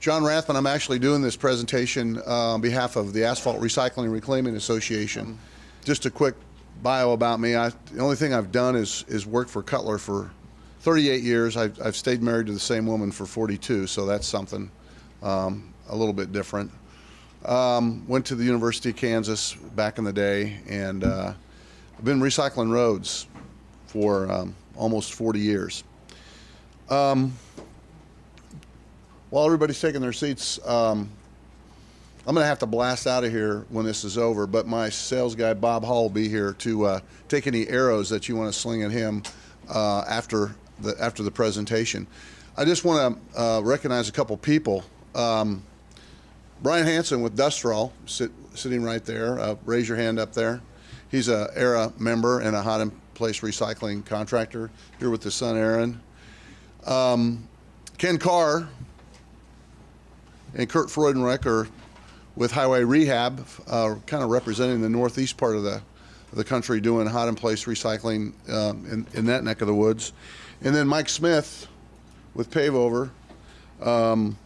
John Rathman. I'm actually doing this presentation on behalf of the Asphalt Recycling and Reclaiming Association. Just a quick bio about me. The only thing I've done is work for Cutler for 38 years. I've stayed married to the same woman for 42, so that's something a little bit different. Went to the University of Kansas back in the day, and I've been recycling roads for almost 40 years. While everybody's taking their seats, I'm going to have to blast out of here when this is over, but my sales guy, Bob Hall, will be here to take any arrows that you want to sling at him after the presentation. I just want to recognize a couple people. Brian Hansen with Dustrol, sitting right there. Raise your hand up there. He's a ERA member and a hot in place recycling contractor here with his son Aaron. Ken Carr and Kurt Freudenreich are with Highway Rehab, kind of representing the northeast part of the country, doing hot in place recycling in that neck of the woods. And then Mike Smith with Paveover from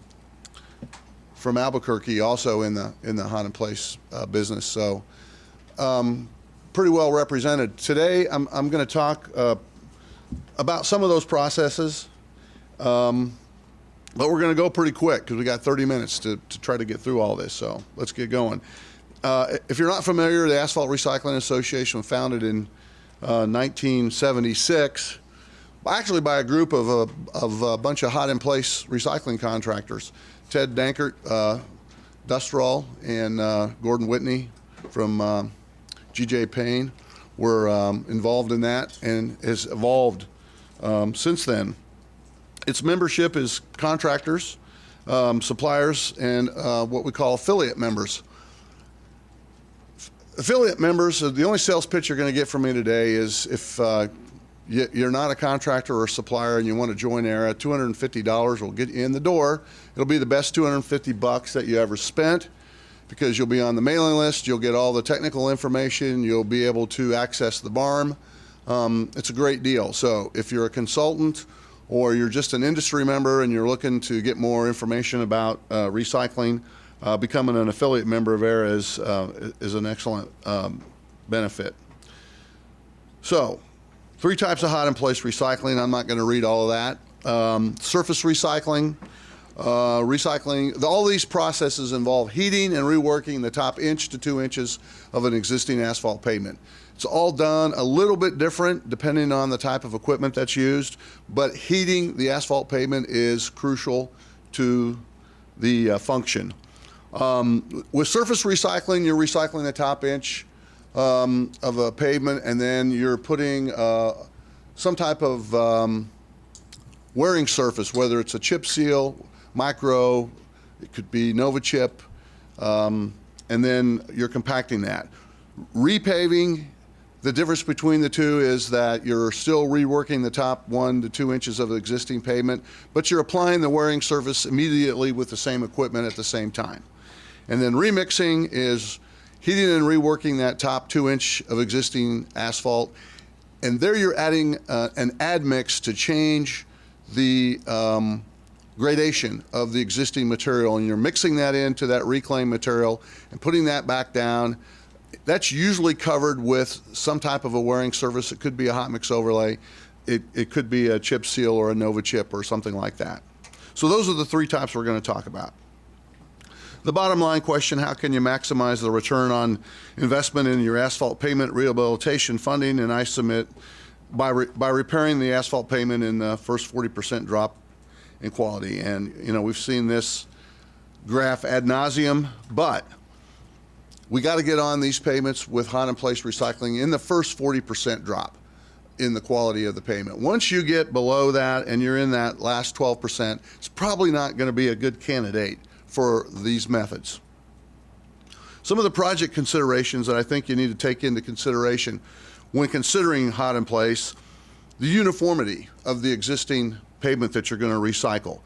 Albuquerque, also in the hot in place business. So pretty well represented. Today I'm going to talk about some of those processes. But we're going to go pretty quick because we got 30 minutes to try to get through all this. So let's get going. If you're not familiar, the Asphalt Recycling Association was founded in 1976, actually by a group of a bunch of hot in place recycling contractors. Ted Dankert, Dustrol, and Gordon Whitney from GJ Payne were involved in that, and has evolved since then. Its membership is contractors, suppliers, and what we call affiliate members. Affiliate members, the only sales pitch you're going to get from me today is if you're not a contractor or supplier and you want to join ERA, $250 will get you in the door. It'll be the best $250 that you ever spent because you'll be on the mailing list, you'll get all the technical information, you'll be able to access the BARM. It's a great deal. So if you're a consultant or you're just an industry member and you're looking to get more information about recycling, becoming an affiliate member of ERA is an excellent benefit. So, 3 types of hot in place recycling. I'm not going to read all of that. Surface recycling, all these processes involve heating and reworking the top 1 to 2 inches of an existing asphalt pavement. It's all done a little bit different depending on the type of equipment that's used, but heating the asphalt pavement is crucial to the function. With surface recycling, you're recycling the top 1 of a pavement, and then you're putting some type of wearing surface, whether it's a chip seal, micro, it could be Nova chip, and then you're compacting that. Repaving, the difference between the two is that you're still reworking the top 1 to 2 inches of the existing pavement, but you're applying the wearing surface immediately with the same equipment at the same time. And then remixing is heating and reworking that top 2 inch of existing asphalt, and there you're adding an admix to change the gradation of the existing material, and you're mixing that into that reclaimed material and putting that back down. That's usually covered with some type of a wearing surface. It could be a hot mix overlay. It could be a chip seal or a Nova chip or something like that. So those are the 3 types we're going to talk about. The bottom line question, how can you maximize the return on investment in your asphalt pavement rehabilitation funding? And I submit by repairing the asphalt pavement in the first 40% drop in quality. And you know, we've seen this graph ad nauseum, but we got to get on these pavements with hot in place recycling in the first 40% drop in the quality of the pavement. Once you get below that and you're in that last 12%, it's probably not going to be a good candidate for these methods. Some of the project considerations that I think you need to take into consideration when considering hot in place, the uniformity of the existing pavement that you're going to recycle.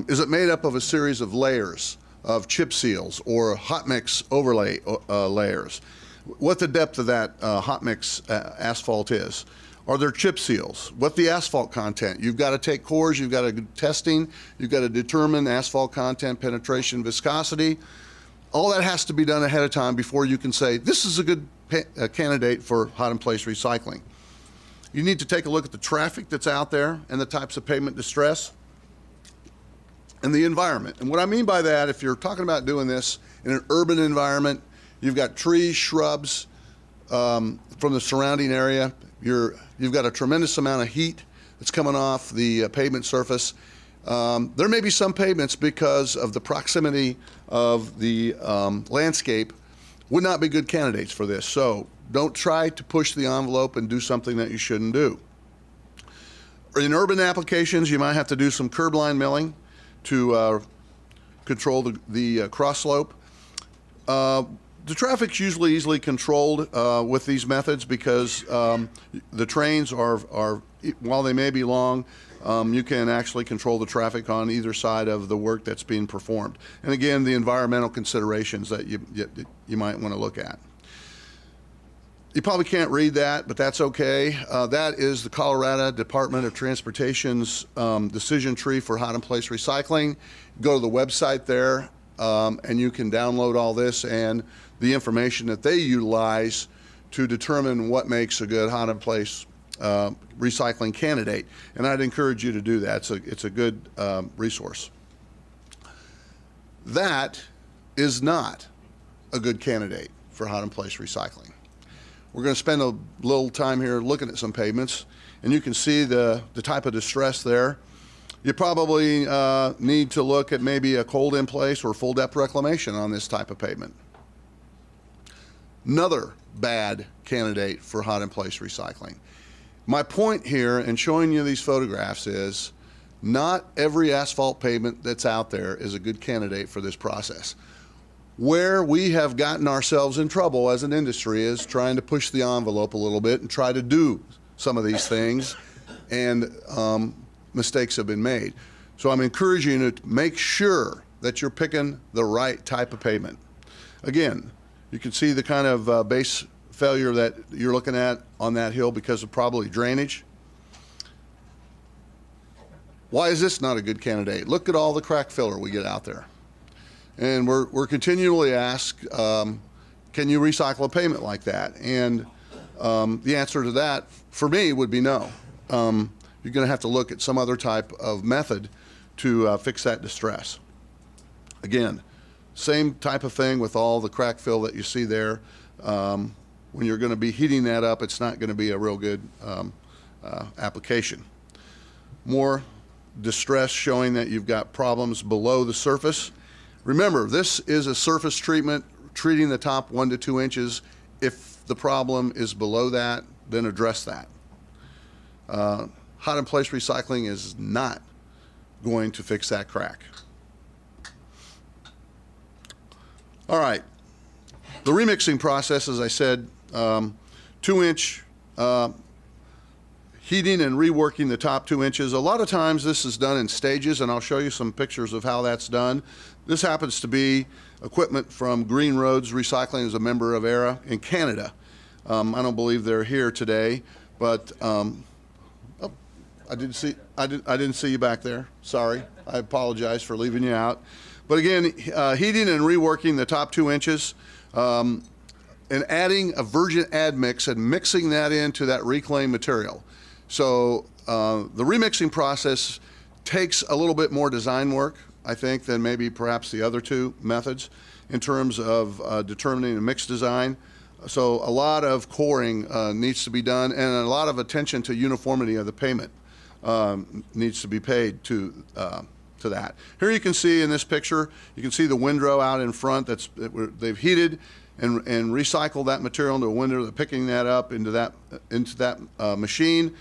Is it made up of a series of layers of chip seals or hot mix overlay layers? What the depth of that hot mix asphalt is? Are there chip seals? What the asphalt content? You've got to take cores, you've got to do testing, you've got to determine asphalt content, penetration, viscosity. All that has to be done ahead of time before you can say, this is a good candidate for hot in place recycling. You need to take a look at the traffic that's out there and the types of pavement distress and the environment. And what I mean by that, if you're talking about doing this in an urban environment, you've got trees, shrubs from the surrounding area. You've got a tremendous amount of heat that's coming off the pavement surface. There may be some pavements, because of the proximity of the landscape, would not be good candidates for this. So don't try to push the envelope and do something that you shouldn't do. In urban applications, you might have to do some curb line milling to control the cross slope. The traffic's usually easily controlled with these methods, because the trains are, while they may be long, you can actually control the traffic on either side of the work that's being performed. And again, the environmental considerations that you might want to look at. You probably can't read that, but that's okay. That is the Colorado Department of Transportation's decision tree for hot in place recycling. Go to the website there, and you can download all this and the information that they utilize to determine what makes a good hot in place recycling candidate. And I'd encourage you to do that. It's a good resource. That is not a good candidate for hot in place recycling. We're going to spend a little time here looking at some pavements, and you can see the type of distress there. You probably need to look at maybe a cold in place or full depth reclamation on this type of pavement. Another bad candidate for hot in place recycling. My point here in showing you these photographs is not every asphalt pavement that's out there is a good candidate for this process. Where we have gotten ourselves in trouble as an industry is trying to push the envelope a little bit and try to do some of these things, and mistakes have been made. So I'm encouraging you to make sure that you're picking the right type of pavement. Again, you can see the kind of base failure that you're looking at on that hill because of probably drainage. Why is this not a good candidate? Look at all the crack filler we get out there. And we're continually asked, can you recycle a pavement like that? And the answer to that, for me, would be no. You're going to have to look at some other type of method to fix that distress. Again, same type of thing with all the crack fill that you see there. When you're going to be heating that up, it's not going to be a real good application. More distress showing that you've got problems below the surface. Remember, this is a surface treatment, treating the top 1 to 2 inches. If the problem is below that, then address that. Hot in place recycling is not going to fix that crack. All right, the remixing process, as I said, 2-inch heating and reworking the top 2 inches. A lot of times this is done in stages, and I'll show you some pictures of how that's done. This happens to be equipment from Green Roads Recycling, as a member of ERA in Canada. I don't believe they're here today, but oh, I didn't see you back there. Sorry, I apologize for leaving you out. But again, heating and reworking the top 2 inches, and adding a virgin admix and mixing that into that reclaimed material. So the remixing process takes a little bit more design work, I think, than maybe perhaps the other two methods in terms of determining a mix design. So a lot of coring needs to be done, and a lot of attention to uniformity of the pavement needs to be paid to that. Here you can see in this picture, you can see the windrow out in front they've heated and recycled that material into a window. They're picking that up into that machine.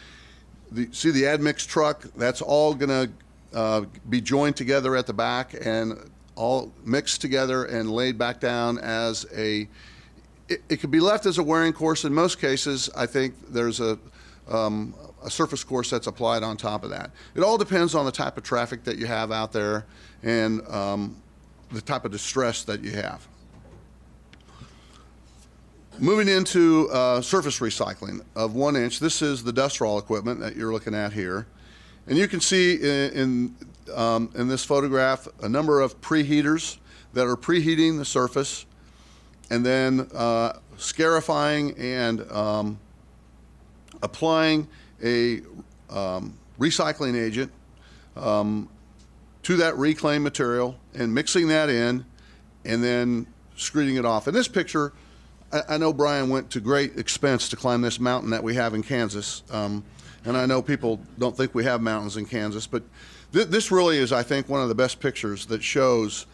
See the admix truck? That's all going to be joined together at the back and all mixed together and laid back down as a. It could be left as a wearing course. In most cases, I think there's a surface course that's applied on top of that. It all depends on the type of traffic that you have out there and the type of distress that you have. Moving into surface recycling of 1 inch, this is the dust roll equipment that you're looking at here. And you can see in this photograph a number of preheaters that are preheating the surface and then scarifying and applying a recycling agent to that reclaimed material and mixing that in and then screeding it off. In this picture, I know Brian went to great expense to climb this mountain that we have in Kansas. And I know people don't think we have mountains in Kansas, but this really is, I think, one of the best pictures that shows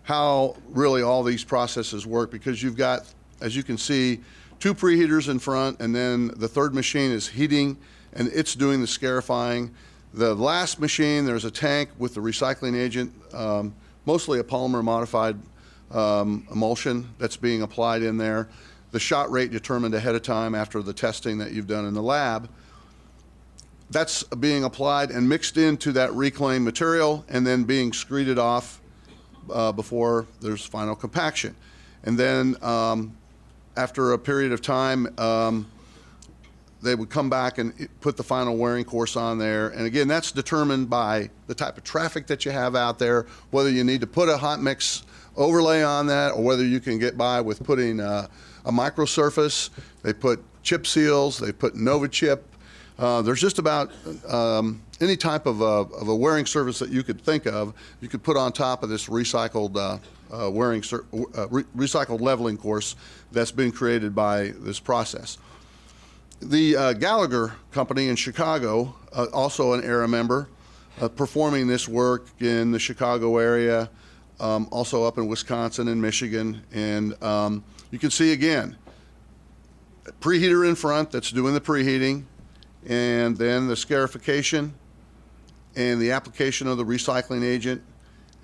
how really all these processes work, because you've got, as you can see, 2 preheaters in front, and then the third machine is heating and it's doing the scarifying. The last machine, there's a tank with the recycling agent, mostly a polymer modified emulsion that's being applied in there. The shot rate determined ahead of time after the testing that you've done in the lab. That's being applied and mixed into that reclaimed material and then being screeded off before there's final compaction. And then after a period of time, they would come back and put the final wearing course on there. And again, that's determined by the type of traffic that you have out there, whether you need to put a hot mix overlay on that or whether you can get by with putting a micro surface. They put chip seals, they put Nova chip. There's just about any type of a wearing surface that you could think of, you could put on top of this recycled recycled leveling course that's been created by this process. The Gallagher company in Chicago, also an AIRA member, performing this work in the Chicago area, also up in Wisconsin and Michigan. And you can see again, a preheater in front that's doing the preheating, and then the scarification and the application of the recycling agent,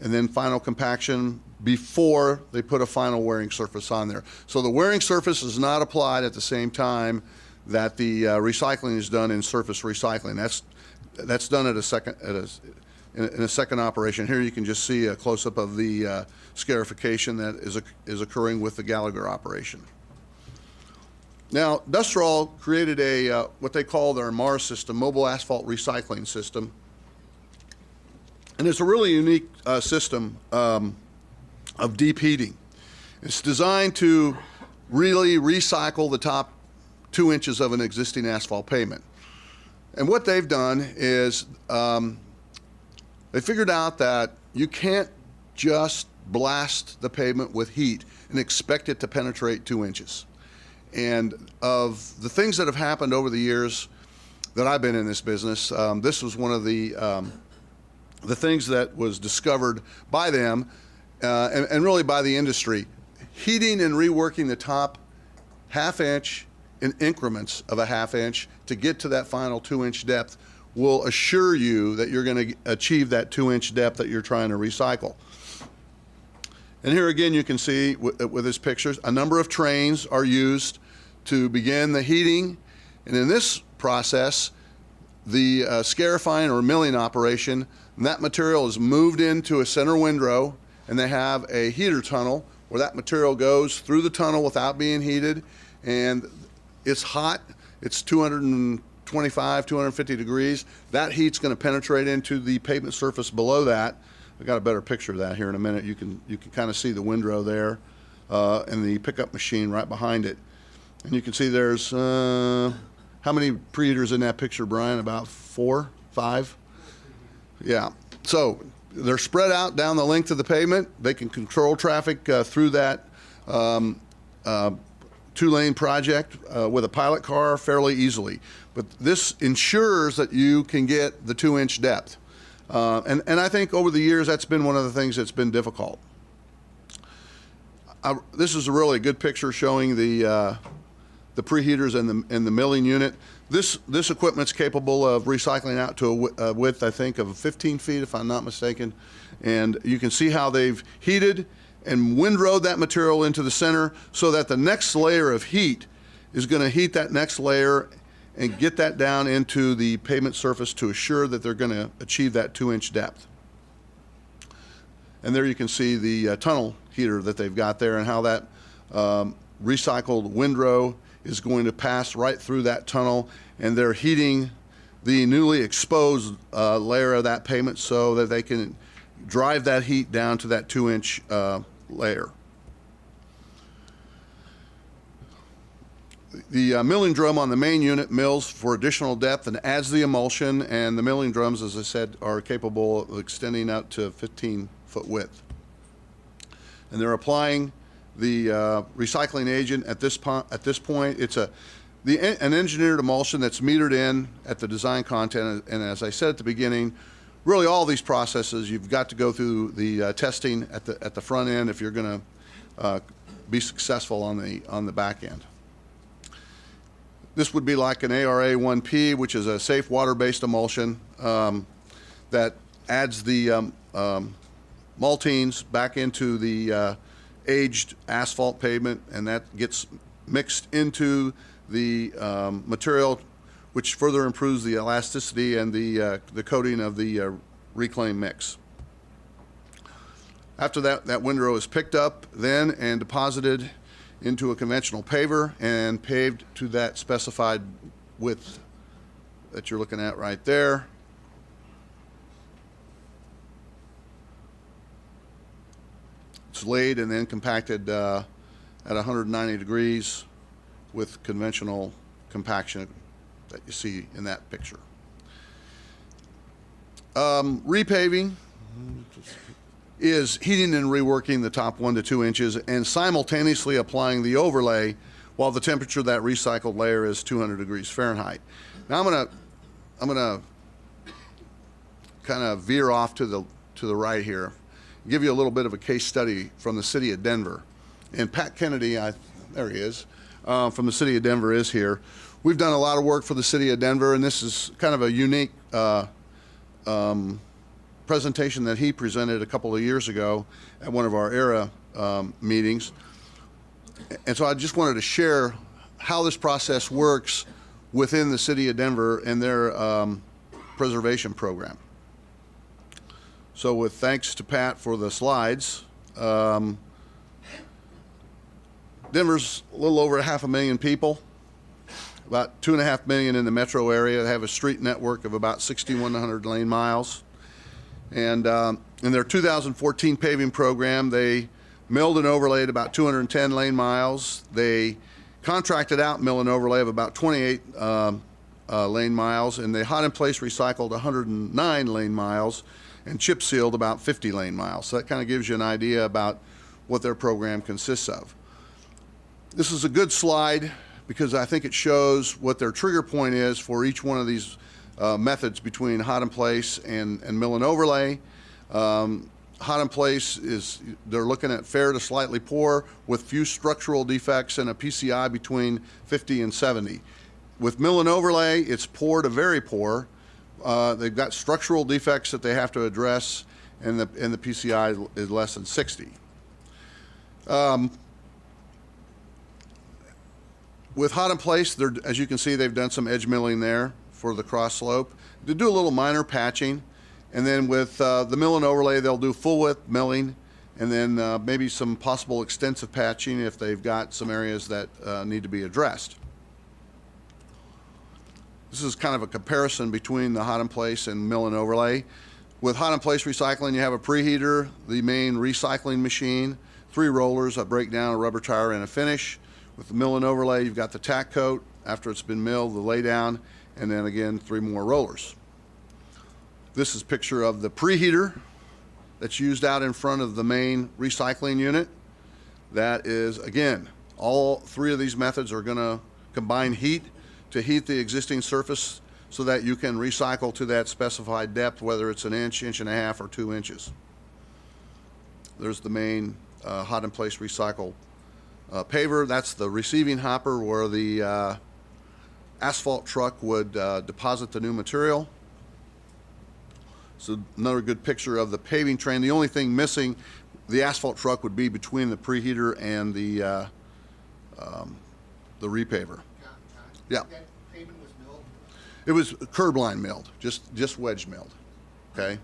and then final compaction before they put a final wearing surface on there. So the wearing surface is not applied at the same time that the recycling is done in surface recycling. That's done at in a second operation. Here you can just see a close-up of the scarification that is occurring with the Gallagher operation. Now, Dustroll created a what they call their MAR system, Mobile Asphalt Recycling System, and it's a really unique system of deep heating. It's designed to really recycle the top 2 inches of an existing asphalt pavement. And what they've done is they figured out that you can't just blast the pavement with heat and expect it to penetrate 2 inches. And of the things that have happened over the years that I've been in this business, this was one of the things that was discovered by them and really by the industry. Heating and reworking the top ½ inch in increments of a ½ inch to get to that final 2 inch depth will assure you that you're going to achieve that 2 inch depth that you're trying to recycle. And here again you can see with this picture, a number of trains are used to begin the heating, and in this process the scarifying or milling operation, that material is moved into a center windrow, and they have a heater tunnel where that material goes through the tunnel without being heated, and it's hot. It's 225, 250 degrees. That heat's going to penetrate into the pavement surface below that. I got a better picture of that here in a minute. You can kind of see the windrow there and the pickup machine right behind it. And you can see there's how many preheaters in that picture, Brian? About 4, 5? Yeah. So they're spread out down the length of the pavement. They can control traffic through that 2-lane project with a pilot car fairly easily. But this ensures that you can get the 2 inch depth. And I think over the years that's been one of the things that's been difficult. This is a really good picture showing the preheaters and the milling unit. This equipment's capable of recycling out to a width, I think, of 15 feet, if I'm not mistaken. And you can see how they've heated and windrowed that material into the center so that the next layer of heat is going to heat that next layer and get that down into the pavement surface to assure that they're going to achieve that 2 inch depth. And there you can see the tunnel heater that they've got there and how that recycled windrow is going to pass right through that tunnel, and they're heating the newly exposed layer of that pavement so that they can drive that heat down to that 2-inch layer. The milling drum on the main unit mills for additional depth and adds the emulsion, and the milling drums, as I said, are capable of extending out to 15-foot width. And they're applying the recycling agent at this point. It's an engineered emulsion that's metered in at the design content, and as I said at the beginning, really all these processes you've got to go through the testing at the front end if you're going to be successful on the back end. This would be like an ARA 1P, which is a safe water-based emulsion that adds the maltines back into the aged asphalt pavement, and that gets mixed into the material, which further improves the elasticity and the coating of the reclaimed mix. After that windrow is picked up then and deposited into a conventional paver and paved to that specified width that you're looking at right there. It's laid and then compacted at 190 degrees with conventional compaction that you see in that picture. Repaving is heating and reworking the top 1 to 2 inches and simultaneously applying the overlay while the temperature of that recycled layer is 200 degrees Fahrenheit. Now I'm gonna kind of veer off to the right here, give you a little bit of a case study from the city of Denver. And Pat Kennedy, there he is, from the city of Denver is here. We've done a lot of work for the city of Denver, and this is kind of a unique presentation that he presented a couple of years ago at one of our ERA meetings. And so I just wanted to share how this process works within the city of Denver and their preservation program. So with thanks to Pat for the slides, Denver's a little over 500,000 people, about 2.5 million in the metro area. They have a street network of about 6,100 lane miles. And in their 2014 paving program, they milled and overlaid about 210 lane miles. They contracted out mill and overlay of about 28 lane miles, and they hot in place recycled 109 lane miles and chip sealed about 50 lane miles. So that kind of gives you an idea about what their program consists of. This is a good slide because I think it shows what their trigger point is for each one of these methods between hot in place and mill and overlay. Hot in place is, they're looking at fair to slightly poor with few structural defects and a PCI between 50 and 70. With mill and overlay, it's poor to very poor. They've got structural defects that they have to address, and the PCI is less than 60. With hot in place, as you can see, they've done some edge milling there for the cross slope. They do a little minor patching, and then with the mill and overlay, they'll do full width milling, and then maybe some possible extensive patching if they've got some areas that need to be addressed. This is kind of a comparison between the hot in place and mill and overlay. With hot in place recycling, you have a preheater, the main recycling machine, 3 rollers, a breakdown, a rubber tire, and a finish. With the mill and overlay, you've got the tack coat after it's been milled, the lay down, and then again 3 more rollers. This is a picture of the preheater that's used out in front of the main recycling unit. That is, again, all 3 of these methods are going to combine heat to heat the existing surface so that you can recycle to that specified depth, whether it's 1 inch, 1.5 inches, or 2 inches. There's the main hot in place recycle paver. That's the receiving hopper where the asphalt truck would deposit the new material. So another good picture of the paving train. The only thing missing, the asphalt truck would be between the preheater and the repaver. Yeah. That pavement was milled? It was curb line milled, just wedge milled. Okay,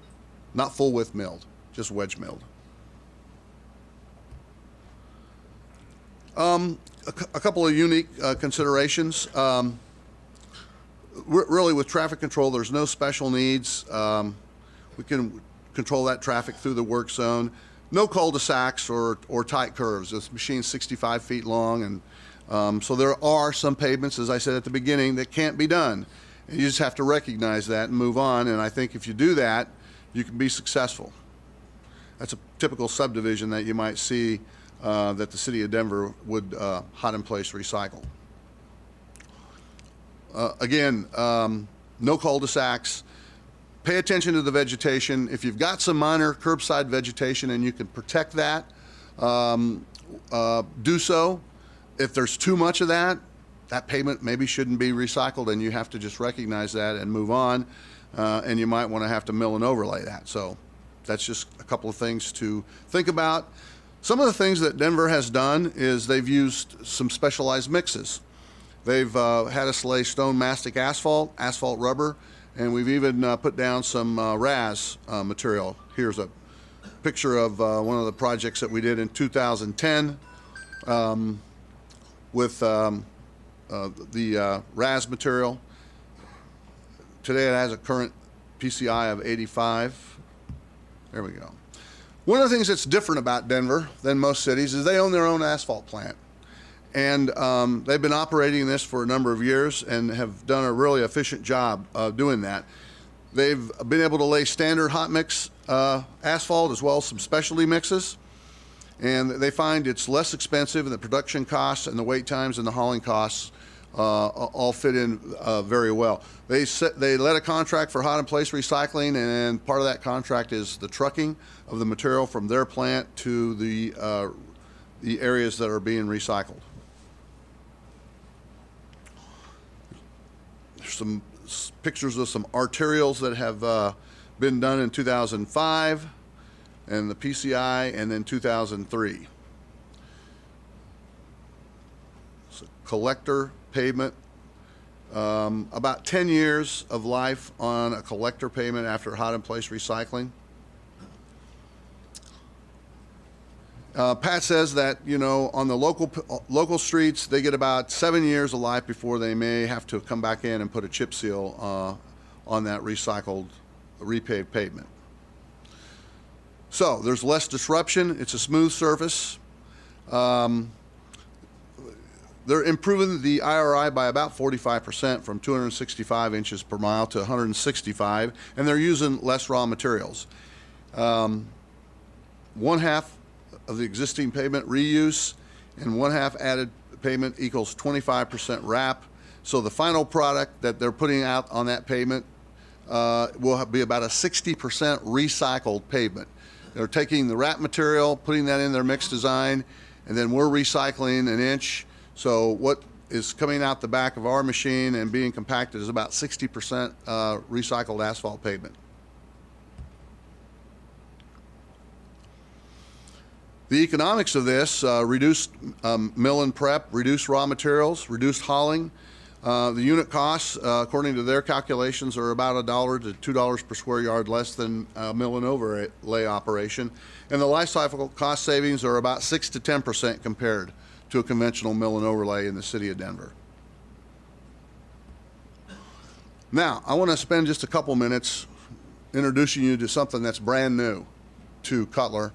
not full width milled, just wedge milled. A couple of unique considerations. Really, with traffic control, there's no special needs. We can control that traffic through the work zone. No cul-de-sacs or tight curves. This machine's 65 feet long, and so there are some pavements, as I said at the beginning, that can't be done. And you just have to recognize that and move on, and I think if you do that, you can be successful. That's a typical subdivision that you might see that the city of Denver would hot in place recycle. Again, no cul-de-sacs. Pay attention to the vegetation. If you've got some minor curbside vegetation and you can protect that, do so. If there's too much of that, that pavement maybe shouldn't be recycled, and you have to just recognize that and move on, and you might want to have to mill and overlay that. So that's just a couple of things to think about. Some of the things that Denver has done is they've used some specialized mixes. They've had us lay stone mastic asphalt, asphalt rubber, and we've even put down some RAS material. Here's a picture of one of the projects that we did in 2010 with the RAS material. Today it has a current PCI of 85. There we go. One of the things that's different about Denver than most cities is they own their own asphalt plant. And they've been operating this for a number of years and have done a really efficient job of doing that. They've been able to lay standard hot mix asphalt as well as some specialty mixes. And they find it's less expensive, and the production costs and the wait times and the hauling costs all fit in very well. They let a contract for hot in place recycling, and part of that contract is the trucking of the material from their plant to the areas that are being recycled. There's some pictures of some arterials that have been done in 2005 and the PCI, and then 2003. So collector pavement, about 10 years of life on a collector pavement after hot in place recycling. Pat says that, you know, on the local streets, they get about 7 years of life before they may have to come back in and put a chip seal on that recycled, repaved pavement. So there's less disruption. It's a smooth surface. They're improving the IRI by about 45% from 265 inches per mile to 165, and they're using less raw materials. 1/2 of the existing pavement reuse and 1/2 added pavement equals 25% wrap. So the final product that they're putting out on that pavement will be about a 60% recycled pavement. They're taking the wrap material, putting that in their mix design, and then we're recycling 1 inch. So what is coming out the back of our machine and being compacted is about 60% recycled asphalt pavement. The economics of this, reduced mill and prep, reduced raw materials, reduced hauling. The unit costs, according to their calculations, are about $1 to $2 per square yard less than a mill and overlay operation. And the life cycle cost savings are about 6 to 10% compared to a conventional mill and overlay in the city of Denver. Now, I want to spend just a couple minutes introducing you to something that's brand new to Cutler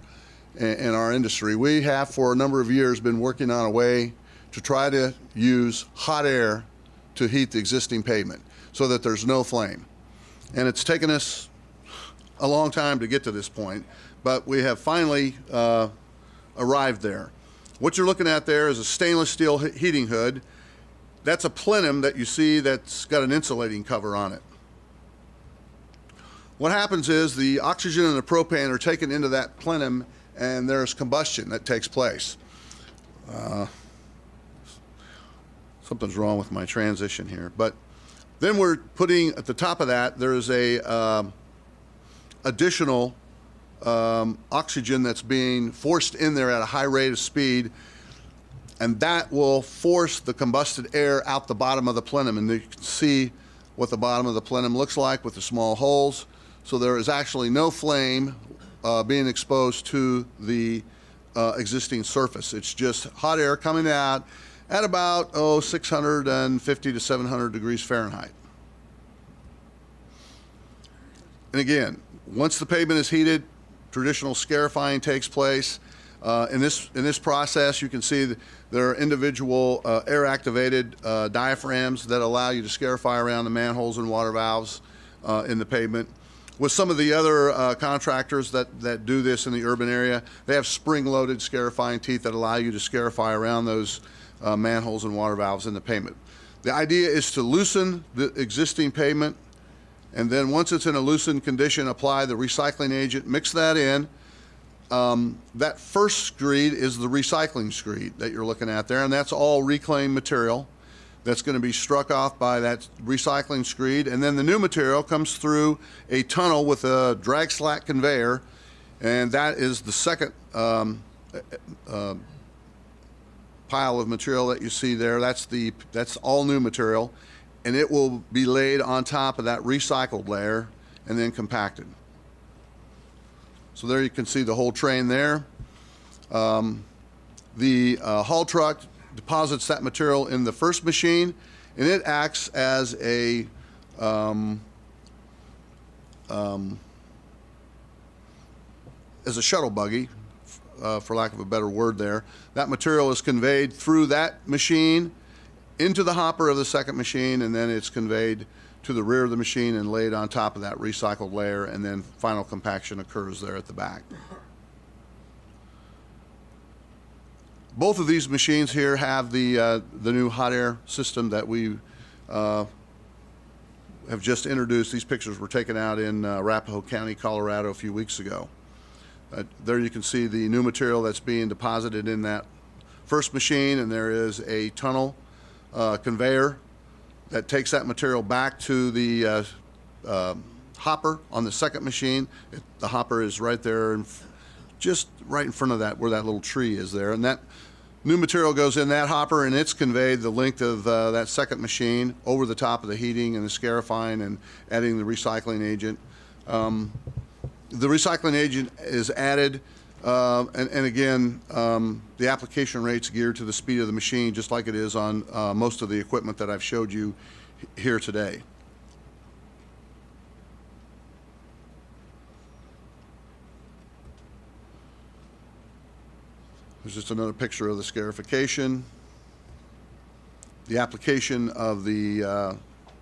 in our industry. We have for a number of years been working on a way to try to use hot air to heat the existing pavement so that there's no flame. And it's taken us a long time to get to this point, but we have finally arrived there. What you're looking at there is a stainless steel heating hood. That's a plenum that you see that's got an insulating cover on it. What happens is the oxygen and the propane are taken into that plenum, and there's combustion that takes place. Something's wrong with my transition here. But then we're putting, at the top of that, there's a additional oxygen that's being forced in there at a high rate of speed, and that will force the combusted air out the bottom of the plenum. And you can see what the bottom of the plenum looks like with the small holes. So there is actually no flame being exposed to the existing surface. It's just hot air coming out at about 650 to 700 degrees Fahrenheit. And again, once the pavement is heated, traditional scarifying takes place. In this process, you can see that there are individual air-activated diaphragms that allow you to scarify around the manholes and water valves in the pavement. With some of the other contractors that do this in the urban area, they have spring-loaded scarifying teeth that allow you to scarify around those manholes and water valves in the pavement. The idea is to loosen the existing pavement, and then once it's in a loosened condition, apply the recycling agent, mix that in. That first screed is the recycling screed that you're looking at there, and that's all reclaimed material that's going to be struck off by that recycling screed. And then the new material comes through a tunnel with a drag slack conveyor, and that is the second pile of material that you see there. That's all new material, and it will be laid on top of that recycled layer and then compacted. So there you can see the whole train there. The haul truck deposits that material in the first machine, and it acts as a shuttle buggy, for lack of a better word there. That material is conveyed through that machine into the hopper of the second machine, and then it's conveyed to the rear of the machine and laid on top of that recycled layer, and then final compaction occurs there at the back. Both of these machines here have the new hot air system that we have just introduced. These pictures were taken out in Arapahoe County, Colorado a few weeks ago. There you can see the new material that's being deposited in that first machine, and there is a tunnel conveyor that takes that material back to the hopper on the second machine. The hopper is right there, just right in front of that, where that little tree is there. And that new material goes in that hopper, and it's conveyed the length of that second machine over the top of the heating and the scarifying and adding the recycling agent. The recycling agent is added, and again, the application rate's geared to the speed of the machine, just like it is on most of the equipment that I've showed you here today. There's just another picture of the scarification. The application of the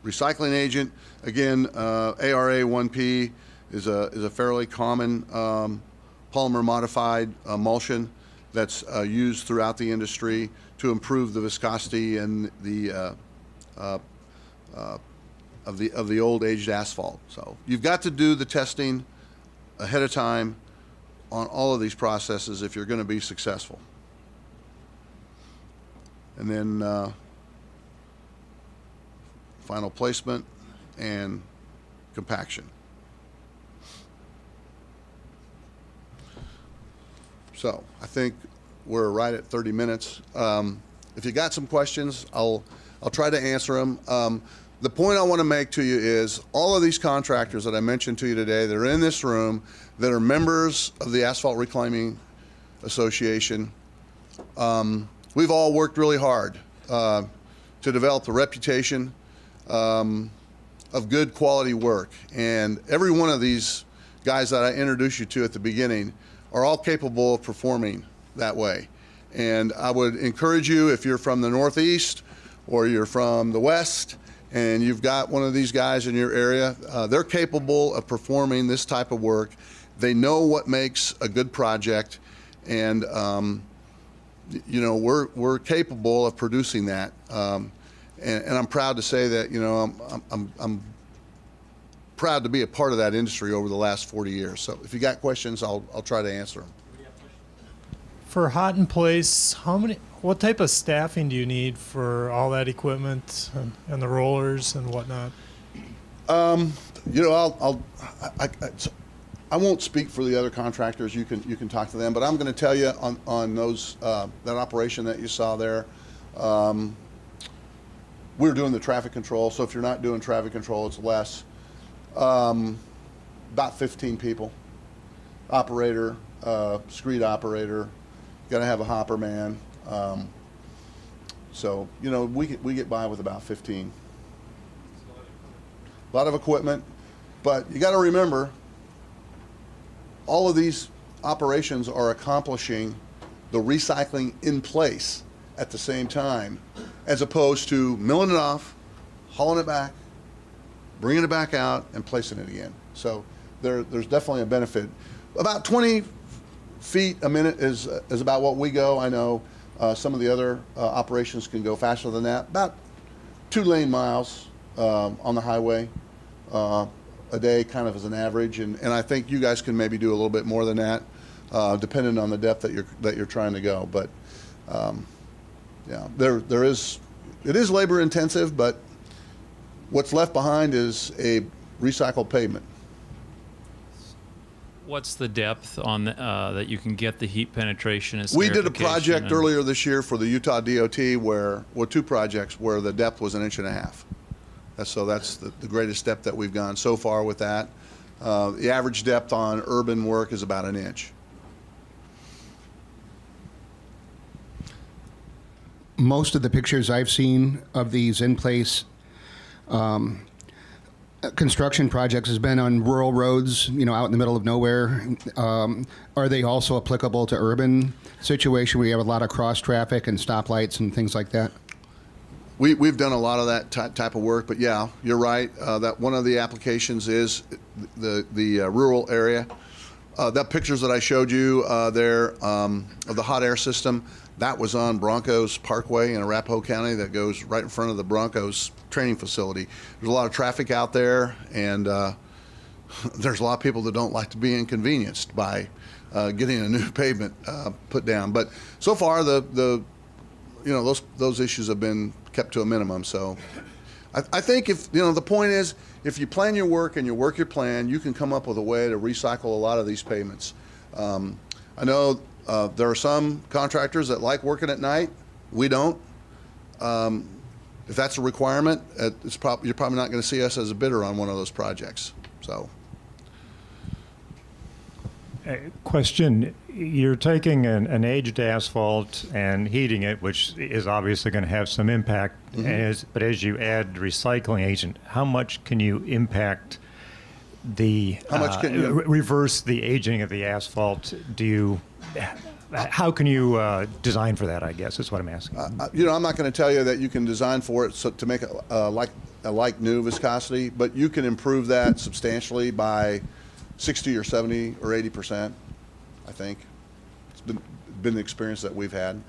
recycling agent. Again, ARA 1P is a fairly common polymer modified emulsion that's used throughout the industry to improve the viscosity and the of the old aged asphalt. So you've got to do the testing ahead of time on all of these processes if you're going to be successful. And then final placement and compaction. So I think we're right at 30 minutes. If you got some questions, I'll try to answer them. The point I want to make to you is all of these contractors that I mentioned to you today, that are in this room, that are members of the Asphalt Reclaiming Association, we've all worked really hard to develop a reputation of good quality work. And every one of these guys that I introduced you to at the beginning are all capable of performing that way. And I would encourage you, if you're from the Northeast or you're from the West and you've got one of these guys in your area, they're capable of performing this type of work. They know what makes a good project, and you know, we're capable of producing that. And I'm proud to say that, you know, I'm proud to be a part of that industry over the last 40 years. So if you got questions, I'll try to answer them. For hot in place, what type of staffing do you need for all that equipment and the rollers and whatnot? You know, I won't speak for the other contractors. You can talk to them, but I'm going to tell you on those that operation that you saw there. We're doing the traffic control, so if you're not doing traffic control, it's less. About 15 people. Operator, screed operator, got to have a hopper man. So, you know, we get by with about 15. A lot of equipment, but you got to remember, all of these operations are accomplishing the recycling in place at the same time, as opposed to milling it off, hauling it back, bringing it back out, and placing it again. So there's definitely a benefit. About 20 feet a minute is about what we go. I know some of the other operations can go faster than that. About 2 lane miles on the highway a day, kind of as an average. And I think you guys can maybe do a little bit more than that, depending on the depth that you're trying to go. But yeah, it is labor intensive, but what's left behind is a recycled pavement. What's the depth on that you can get the heat penetration? And We did a scarification project earlier this year for the Utah DOT where, well, 2 projects where the depth was 1.5 inches. So that's the greatest depth that we've gone so far with that. The average depth on urban work is about 1 inch. Most of the pictures I've seen of these in-place construction projects has been on rural roads, you know, out in the middle of nowhere. Are they also applicable to urban situation where you have a lot of cross traffic and stoplights and things like that? We've done a lot of that type of work, but yeah, you're right. That one of the applications is the rural area. That pictures that I showed you there of the hot air system, that was on Broncos Parkway in Arapahoe County that goes right in front of the Broncos training facility. There's a lot of traffic out there, and there's a lot of people that don't like to be inconvenienced by getting a new pavement put down. But so far, the you know, those issues have been kept to a minimum. So I think if, you know, the point is, if you plan your work and you work your plan, you can come up with a way to recycle a lot of these pavements. I know there are some contractors that like working at night. We don't. If that's a requirement, you're probably not going to see us as a bidder on one of those projects. So. Question, you're taking an aged asphalt and heating it, which is obviously going to have some impact, but as you add recycling agent, how much can you impact the, reverse the aging of the asphalt? How can you design for that, I guess, is what I'm asking. You know, I'm not going to tell you that you can design for it to make it like new viscosity, but you can improve that substantially by 60 or 70 or 80%, I think. It's been the experience that we've had.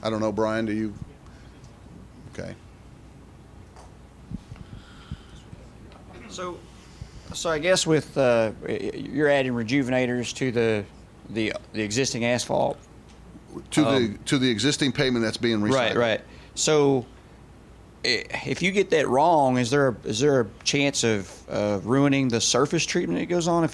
I don't know, Brian, do you? Okay. So I guess with you're adding rejuvenators to the existing asphalt. To the existing pavement that's being recycled. Right. So if you get that wrong, is there a chance of ruining the surface treatment that goes on if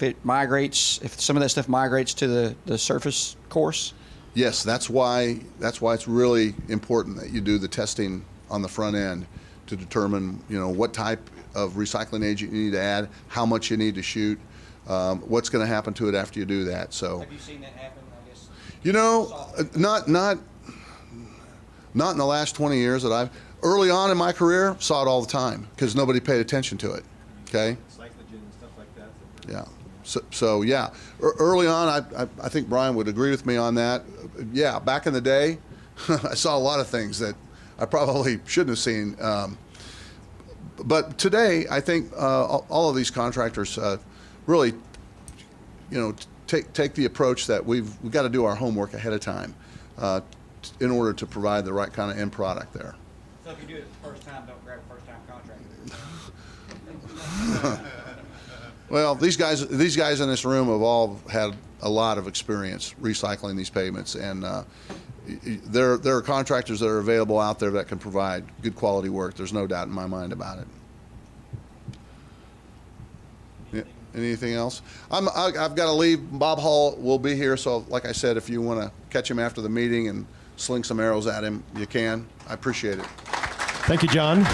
some of that stuff migrates to the surface course? Yes, that's why it's really important that you do the testing on the front end to determine, you know, what type of recycling agent you need to add, how much you need to shoot, what's going to happen to it after you do that. So. Have you seen that happen? I guess. You know, not in the last 20 years that early on in my career, saw it all the time because nobody paid attention to it. Okay. Cyclogen and stuff like that. Yeah. So yeah, early on, I think Brian would agree with me on that. Yeah, back in the day, I saw a lot of things that I probably shouldn't have seen. But today, I think all of these contractors really, you know, take the approach that we've got to do our homework ahead of time in order to provide the right kind of end product there. So if you do it the first time, don't grab a first-time contractor. Well, these guys in this room have all had a lot of experience recycling these pavements, and there are contractors that are available out there that can provide good quality work. There's no doubt in my mind about it. Yeah. Anything else? I've got to leave. Bob Hall will be here, so like I said, if you want to catch him after the meeting and sling some arrows at him, you can. I appreciate it. Thank you, John.